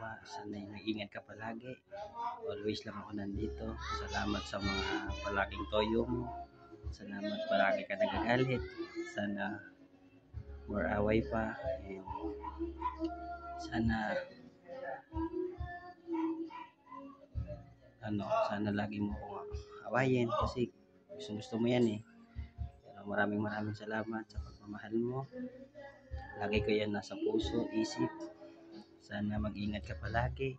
jowa. Sana'y mag-ingat ka palagi. Always lang ako nandito. Salamat sa mga palaking toyo mo. Salamat palagi ka nagagalit. Sana more away pa. And sana sana lagi mo akong awayin kasi gusto mo yan eh. Pero maraming salamat sa pagmamahal mo. Lagi ko yan nasa puso, isip. Sana mag-ingat ka palagi.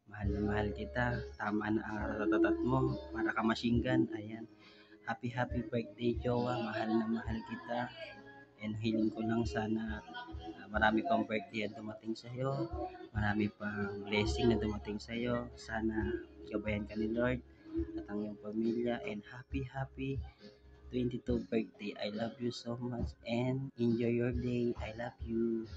Mahal na mahal kita. Tama na ang ratatatat mo para ka machine. Ayan. Happy birthday, jowa. Mahal na mahal kita. And hiling ko lang sana marami pang birthday na dumating sa iyo. Marami pang blessing na dumating sa iyo. Sana gabayan ka ni Lord at ang iyong pamilya. And happy 22 birthday. I love you so much and enjoy your day. I love you.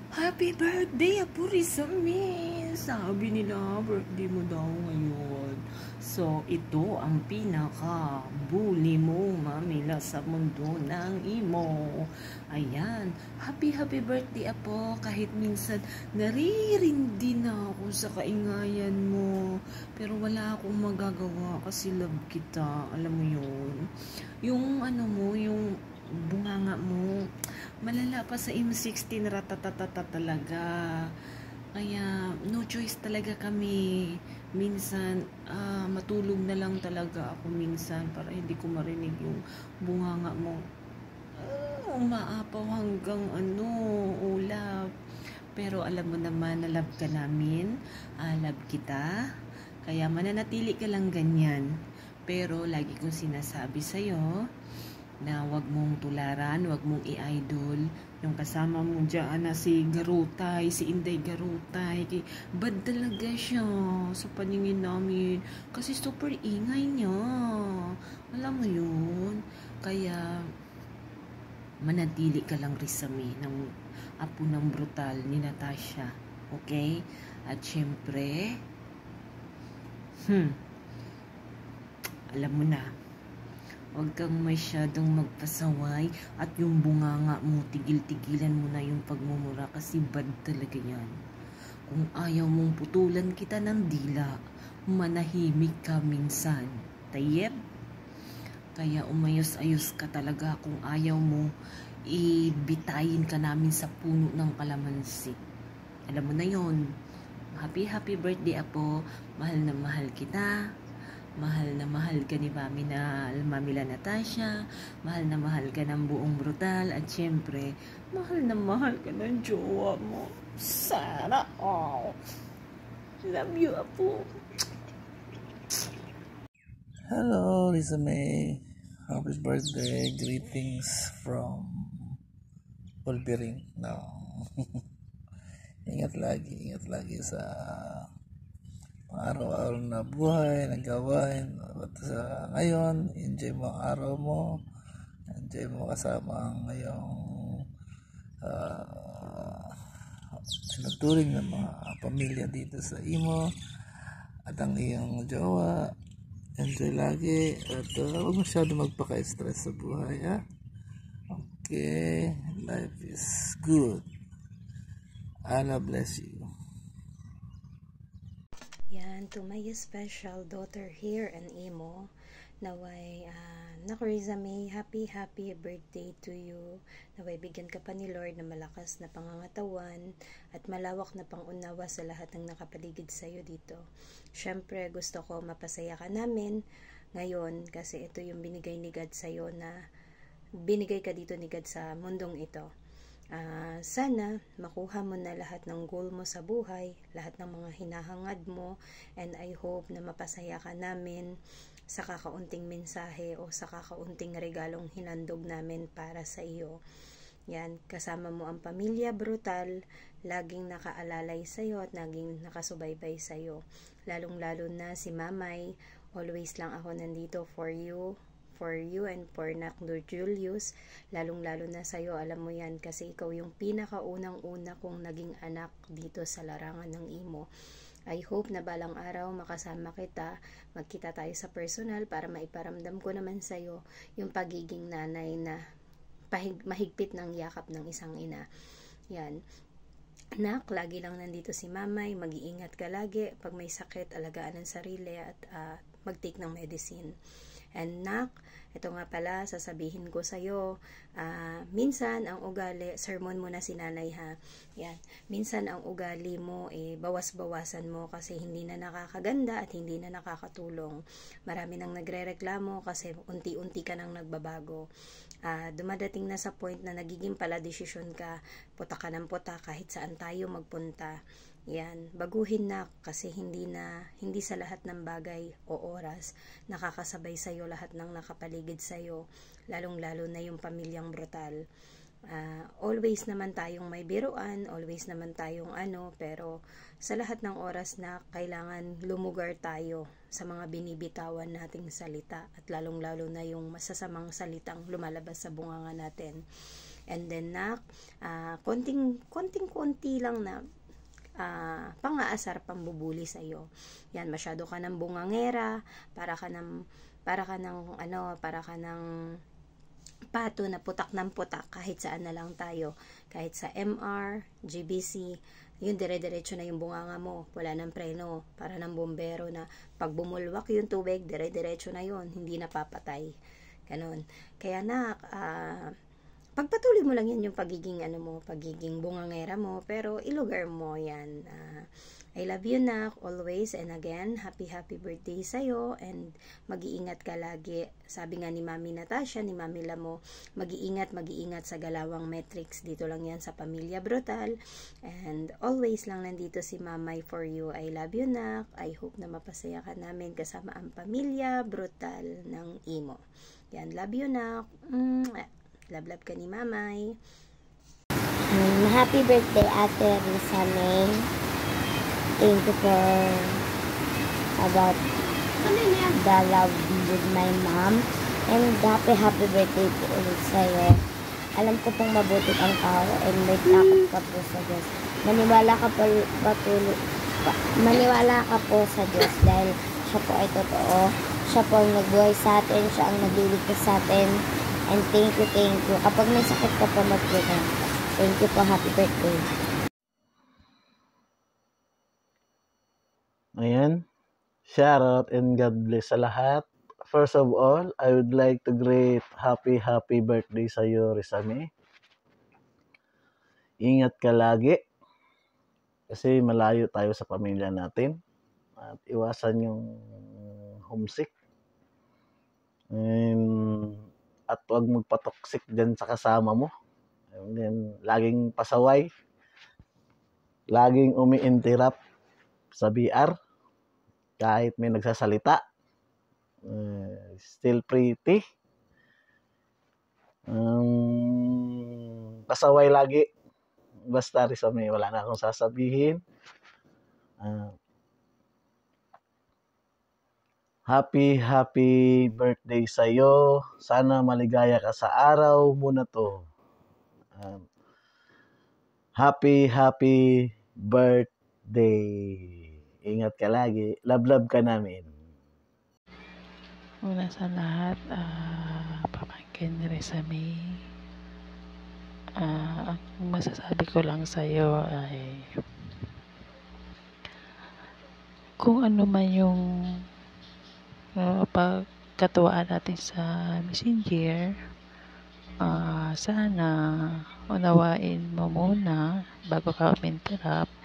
Happy birthday, Apo Rizame! Sabi nila, birthday mo daw ngayon. So, ito ang pinaka-bully mo, mamila sa mundo ng imo. Ayan, happy birthday, Apo. Kahit minsan, naririndi na ako sa kaingayan mo. Pero wala akong magagawa kasi love kita. Alam mo yun? Yung yung bunganga mo, malala pa sa M16 ratatatata talaga. Kaya no choice talaga kami. Minsan matulog na lang talaga ako minsan para hindi ko marinig yung bunganga mo. Umaapaw hanggang ulap. Pero alam mo naman na love ka namin. Love kita. Kaya mananatili ka lang ganyan. Pero lagi kong sinasabi sa'yo na wag mong tularan, wag mong i-idol yung kasama mo dyan na si Garutay, si Inday Garutay. Bad talaga siya sa paningin namin kasi super ingay niya. Alam mo yun? Kaya manatili ka lang, Rizame, ng apo ng brutal ni Natasha. Okay? At syempre, alam mo na, huwag kang masyadong magpasaway at yung bunganga mo, tigil-tigilan mo na yung pagmumura kasi bad talaga yan. Kung ayaw mong putulan kita ng dila, manahimik ka minsan. Tayep? Kaya umayos-ayos ka talaga kung ayaw mo, ibitayin ka namin sa puno ng kalamansi. Alam mo na yon. Happy birthday, Apo. Mahal na mahal kita. Mahal na mahal ka ni Mamila Natasha. Mahal na mahal ka ng buong brutal. At syempre, mahal na mahal ka ng jowa mo. Sana all. Love you, Apo. Hello, Rizame. Happy birthday. Greetings from Pulpiring. No. Ingat lagi sa araw-araw na buhay, nagawain. At sa ngayon, enjoy mo ang araw mo. Enjoy mo kasama ang ngayong sinuturing ng mga pamilya dito sa imo at ang iyong jowa. Enjoy lagi at huwag masyado magpaka-stress sa buhay, ha? Okay, life is good. Allah bless you. Yan, to my special daughter here and imo, naway naku Rizame, happy birthday to you. Naway bigyan ka pa ni Lord na malakas na pangangatawan at malawak na pangunawa sa lahat ng nakapaligid sa iyo dito. Syempre gusto ko mapasaya ka namin ngayon kasi ito yung binigay ni God sa iyo, na binigay ka dito ni God sa mundong ito. Sana makuha mo na lahat ng goal mo sa buhay, lahat ng mga hinahangad mo, and I hope na mapasaya ka namin sa kakaunting mensahe o sa kakaunting regalong hinandog namin para sa iyo. Yan, kasama mo ang pamilya brutal, laging nakaalalay sa iyo at laging nakasubaybay sa iyo. Lalong-lalo na si Mamay, always lang ako nandito for you and for Nakdo Julius, lalong-lalo na sa'yo, alam mo yan, kasi ikaw yung pinakaunang-una kong naging anak dito sa larangan ng imo. I hope na balang araw makasama kita, magkita tayo sa personal para maiparamdam ko naman sa'yo yung pagiging nanay na mahigpit ng yakap ng isang ina. Yan. Anak, lagi lang nandito si mamay, mag-iingat ka lagi. Pag may sakit, alagaan ang sarili at mag-take ng medicine. And nak, ito nga pala, sasabihin ko sa'yo, minsan ang ugali, sermon mo na si nanay ha, yan, minsan ang ugali mo, bawas-bawasan mo kasi hindi na nakakaganda at hindi na nakakatulong. Marami nang nagre-reklamo kasi unti-unti ka nang nagbabago. Dumadating na sa point na nagiging pala desisyon ka, puta ka ng puta kahit saan tayo magpunta. Yan, baguhin na kasi hindi sa lahat ng bagay o oras nakakasabay sa'yo lahat ng nakapaligid sa'yo, lalong-lalo na yung pamilyang brutal. Always naman tayong may biruan, always naman tayong pero sa lahat ng oras na kailangan lumugar tayo sa mga binibitawan nating salita at lalong-lalo na yung masasamang salitang lumalabas sa bunganga natin. And then konting-konti lang na pang-aasar, pambubuli sa iyo. Yan, masyado ka ng bungangera, para ka ng pato na putak ng putak kahit saan na lang tayo. Kahit sa MR, GBC, yun dire-diretso na yung bunganga mo. Wala ng preno, para ng bombero na pag bumulwak yung tubig, dire-diretso na yun, hindi napapatay. Ganon. Kaya pagpatuloy mo lang yan yung pagiging pagiging bungangera mo, pero ilugar mo yan. I love you nak, always and again, happy birthday sa'yo, and mag-iingat ka lagi. Sabi nga ni Mami Natasha, ni Mami Lamo, mag-iingat sa Galawang Metrics. Dito lang yan sa Pamilya Brutal, and always lang nandito si Mamay for you. I love you nak, I hope na mapasaya ka namin kasama ang Pamilya Brutal ng Imo. Yan, love you nak. Love ka ni Mamay. Happy birthday, Ate Risa May. Thank you for about the love with my mom. And happy birthday po ulit sa'yo. Alam ko pong mabuti kang tao and may takot ka po sa Diyos. Maniwala ka po sa Diyos dahil siya po ay totoo. Siya po ang nagbuhay sa atin. Siya ang nagliligtas sa atin. And thank you. Kapag may sakit ka po, mag-pray. Thank you po. Happy birthday. Ayan. Shout out and God bless sa lahat. First of all, I would like to greet happy birthday sa iyo, Risa May. Ingat ka lagi. Kasi malayo tayo sa pamilya natin. At iwasan yung homesick. At huwag magpatoxic dyan sa kasama mo. And then, laging pasaway. Laging umi-interrupt sa BR. Kahit may nagsasalita. Still pretty. Pasaway lagi. Basta Risa May, wala na akong sasabihin. Happy birthday sa'yo. Sana maligaya ka sa araw mo na to. Happy birthday. Ingat ka lagi. Love ka namin. Una sa lahat, pamangkin ni Risa May. Ang masasabi ko lang sa'yo ay kung ano man yung pagkatuwaan natin sa Messenger, sana unawain mo muna bago ka interrupt.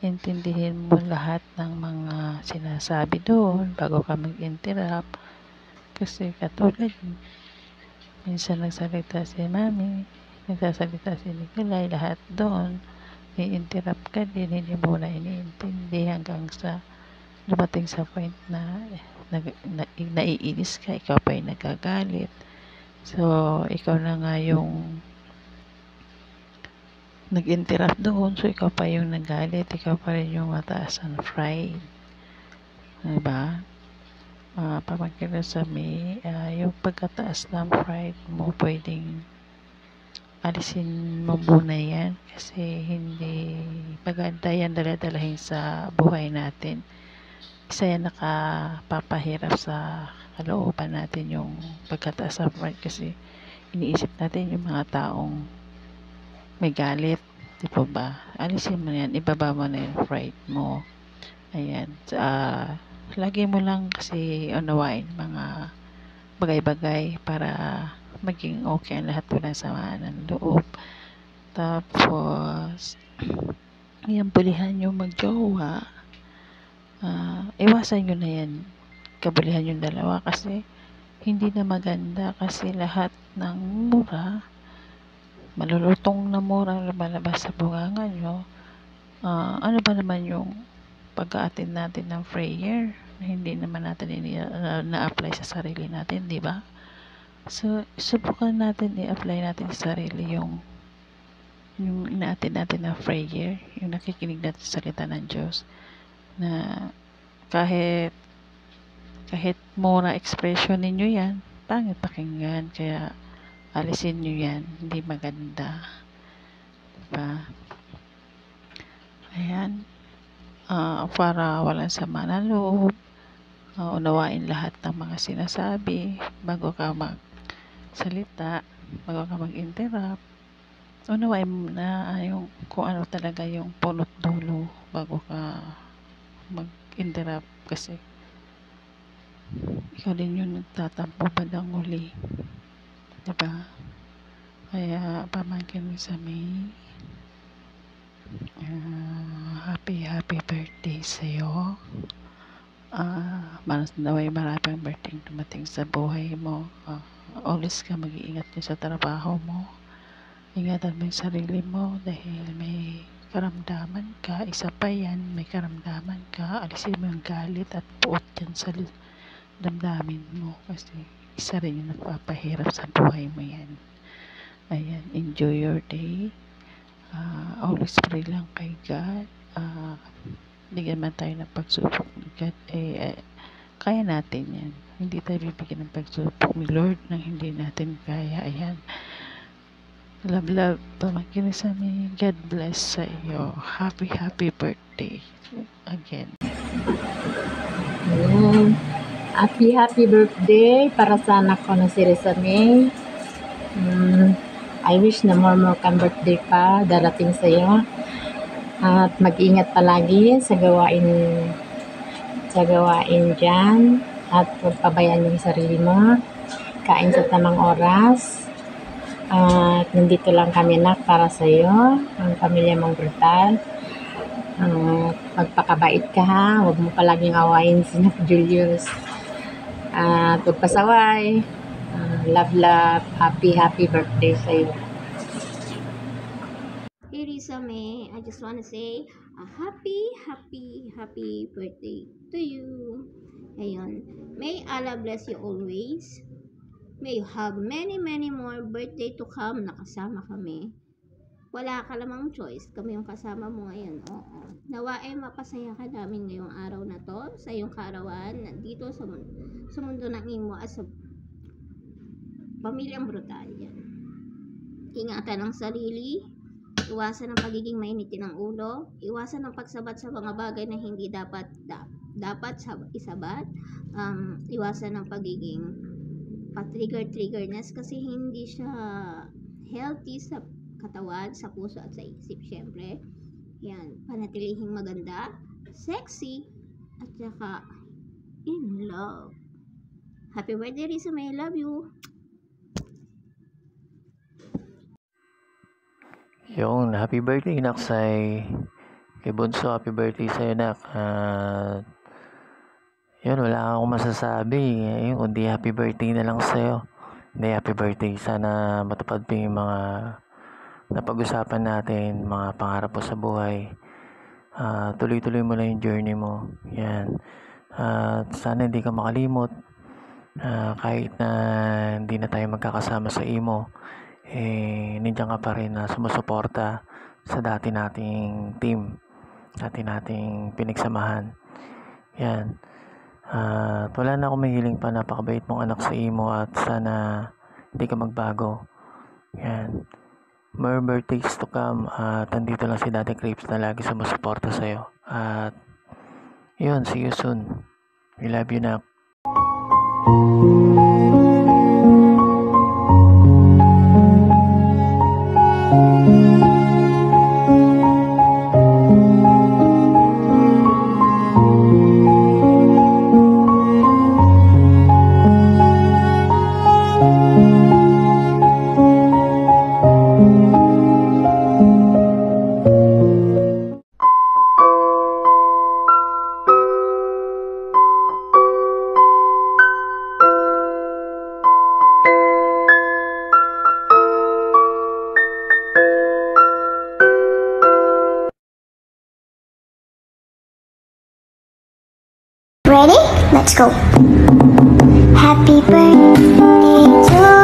Intindihin mo lahat ng mga sinasabi doon bago ka mag-interrupt. Kasi katulad, minsan nagsalita si Mami, nagsasalita si Nicolay, lahat doon, i-interrupt ka din, hindi mo na iniintindi hanggang sa dumating sa point na naiinis ka, ikaw pa yung nagagalit. So, ikaw na nga yung nag-interrupt doon, so ikaw pa yung nagalit, ikaw pa rin yung mataas ang pride. Diba? Pamangkin sa May, yung pagkataas ng pride mo, pwedeng alisin mo muna yan kasi hindi maganda yan daladalahin sa buhay natin. Isa yan nakapapahirap sa kalooban natin yung pagkataas ng pride kasi iniisip natin yung mga taong may galit, Di po ba? Alisin mo yan, ibaba mo na yung pride mo. Ayan. Lagi mo lang kasi unawain mga bagay-bagay para maging okay ang lahat, walang samaan ng loob. Tapos, yung bulihan yung magjowa, iwasan nyo na yan, kabulihan yung dalawa, kasi hindi na maganda, kasi lahat ng mura, malulutong na mura ang lumalabas sa bunganga nyo. Ano ba naman yung pag-a-attend natin ng prayer na hindi naman natin na-apply sa sarili natin, di ba? So, subukan natin i-apply natin sa sarili yung ina-attend natin ng prayer, yung nakikinig natin sa salita ng Diyos, na kahit mura expression ninyo yan, pangit pakinggan, kaya alisin nyo yan, hindi maganda, diba? Ayan, para walang sama ng loob, unawain lahat ng mga sinasabi bago ka magsalita, bago ka mag-interrupt. Unawain mo na yung kung ano talaga yung punot dulo bago ka mag-interrupt, kasi ikaw din yung nagtatampo bandang huli, diba? Kaya pamangkin mo sa May, happy birthday sa'yo. Naway maraming birthday dumating sa buhay mo. Always ka mag-iingat din sa trabaho mo. Ingatan mo yung sarili mo dahil may karamdaman ka. Isa pa yan, may karamdaman ka. Alisin mo yung galit at puot yan sa damdamin mo, kasi isa rin yung nagpapahirap sa buhay mo yan. Ayan, enjoy your day. Always pray lang kay God. Bigyan man tayo ng pagsubok ni God, kaya natin yan. Hindi tayo bibigyan ng pagsubok ni Lord nang hindi natin kaya. Ayan, love, pamangkin sa amin. God bless sa iyo. Happy birthday again. Happy birthday para sa anak ko na si Risa May. I wish na more kang birthday pa darating sa iyo. At mag-ingat palagi sa gawain dyan. At pagpabayaan yung sarili mo. Kain sa tamang oras. At nandito lang kami na para sa iyo, ang pamilya mong brutal. Magpakabait ka ha. Huwag mo palaging awayin si Julius. At pagpasaway. Love, happy birthday sa iyo. Hey Risa May, I just want to say a happy birthday to you. Ayun. May Allah bless you always. May you have many more birthday to come na kasama kami. Wala ka lamang choice. Kami yung kasama mo ngayon. Oo. Nawa mapasaya ka namin ngayong araw na to, sa iyong kaarawan, nandito sa mundo ng imo as a pamilyang brutal. Yan. Ingatan ang sarili, iwasan ang pagiging mainitin ng ulo, iwasan ang pagsabat sa mga bagay na hindi dapat isabat, iwasan ang pagiging pa-triggerness, kasi hindi siya healthy sa katawan, sa puso at sa isip. Syempre, yan, panatilihing maganda, sexy, at saka in love. Happy birthday Risa May, I love you. Yung happy birthday Naksay, kay Bunso, happy birthday sa'yo nak. Yun, wala akong masasabi. Yun, kundi happy birthday na lang sa'yo. Hindi, happy birthday. Sana matupad pa yung mga napag-usapan natin, mga pangarap mo sa buhay. Tuloy-tuloy mo lang yung journey mo. Yan. Sana hindi ka makalimot. Kahit na hindi na tayo magkakasama sa imo, nandiyan ka pa rin na sumusuporta sa dati nating team, dati nating pinagsamahan. Yan. Wala na akong mahiling pa, napakabait mong anak sa imo at sana hindi ka magbago. Yan. More birthdays to come. At nandito lang si Daddy Crepes na lagi sumusuporta sa'yo. At yun, see you soon. We love you na. Ready? Let's go. Happy birthday to